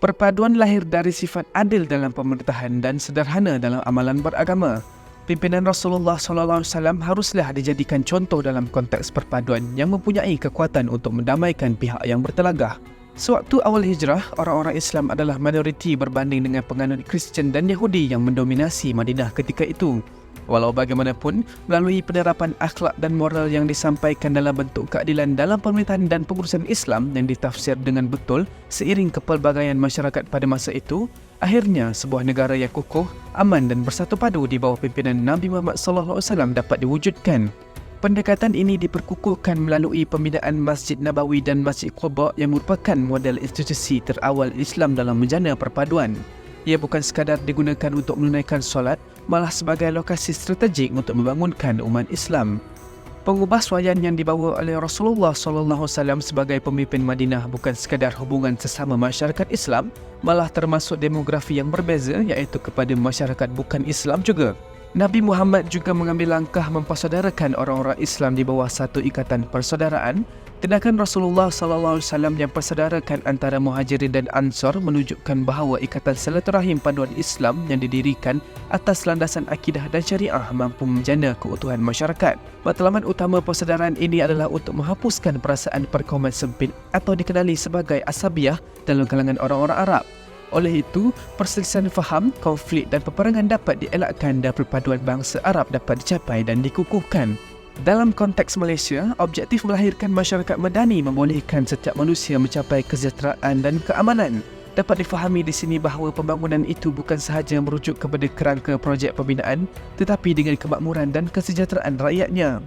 Perpaduan lahir dari sifat adil dalam pemerintahan dan sederhana dalam amalan beragama. Pimpinan Rasulullah SAW haruslah dijadikan contoh dalam konteks perpaduan yang mempunyai kekuatan untuk mendamaikan pihak yang bertelagah. Sewaktu awal hijrah, orang-orang Islam adalah minoriti berbanding dengan penganut Kristian dan Yahudi yang mendominasi Madinah ketika itu. Walau bagaimanapun, melalui penerapan akhlak dan moral yang disampaikan dalam bentuk keadilan dalam pemerintahan dan pengurusan Islam yang ditafsir dengan betul seiring kepelbagaian masyarakat pada masa itu, akhirnya sebuah negara yang kukuh, aman dan bersatu padu di bawah pimpinan Nabi Muhammad SAW dapat diwujudkan. Pendekatan ini diperkukuhkan melalui pembinaan Masjid Nabawi dan Masjid Quba yang merupakan model institusi terawal Islam dalam menjana perpaduan. Ia bukan sekadar digunakan untuk menunaikan solat, malah sebagai lokasi strategik untuk membangunkan umat Islam. Pengubahsuaian yang dibawa oleh Rasulullah SAW sebagai pemimpin Madinah bukan sekadar hubungan sesama masyarakat Islam, malah termasuk demografi yang berbeza iaitu kepada masyarakat bukan Islam juga. Nabi Muhammad juga mengambil langkah mempersaudarakan orang-orang Islam di bawah satu ikatan persaudaraan. Tindakan Rasulullah SAW yang persaudarakan antara Muhajirin dan Ansar menunjukkan bahawa ikatan silaturahim paduan Islam yang didirikan atas landasan akidah dan syariah mampu menjana keutuhan masyarakat. Matlamat utama persaudaraan ini adalah untuk menghapuskan perasaan perkauman sempit atau dikenali sebagai asabiah dalam kalangan orang-orang Arab. Oleh itu, perselisihan faham, konflik dan peperangan dapat dielakkan dan perpaduan bangsa Arab dapat dicapai dan dikukuhkan. Dalam konteks Malaysia, objektif melahirkan masyarakat madani membolehkan setiap manusia mencapai kesejahteraan dan keamanan. Dapat difahami di sini bahawa pembangunan itu bukan sahaja merujuk kepada kerangka projek pembinaan, tetapi dengan kemakmuran dan kesejahteraan rakyatnya.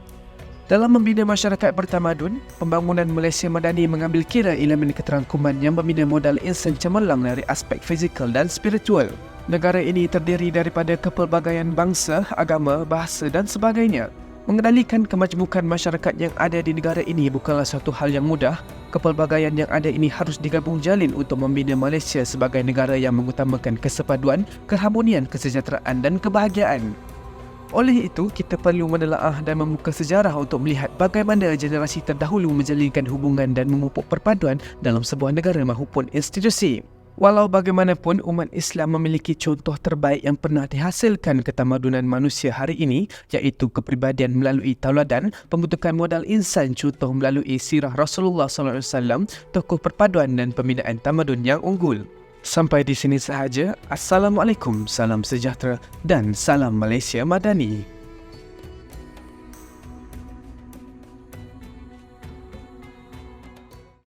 Dalam membina masyarakat bertamadun, pembangunan Malaysia Madani mengambil kira elemen keterangkuman yang membina modal insan cemerlang dari aspek fizikal dan spiritual. Negara ini terdiri daripada kepelbagaian bangsa, agama, bahasa dan sebagainya. Mengendalikan kemajmukan masyarakat yang ada di negara ini bukanlah suatu hal yang mudah. Kepelbagaian yang ada ini harus digabung jalin untuk membina Malaysia sebagai negara yang mengutamakan kesepaduan, keharmonian, kesejahteraan dan kebahagiaan. Oleh itu, kita perlu menelaah dan membuka sejarah untuk melihat bagaimana generasi terdahulu menjalinkan hubungan dan memupuk perpaduan dalam sebuah negara maupun institusi. Walau bagaimanapun, umat Islam memiliki contoh terbaik yang pernah dihasilkan ketamadunan manusia hari ini, iaitu kepribadian melalui tauladan, pembentukan modal insan contoh melalui sirah Rasulullah SAW, tokoh perpaduan dan pembinaan tamadun yang unggul. Sampai di sini sahaja. Assalamualaikum, salam sejahtera dan salam Malaysia Madani.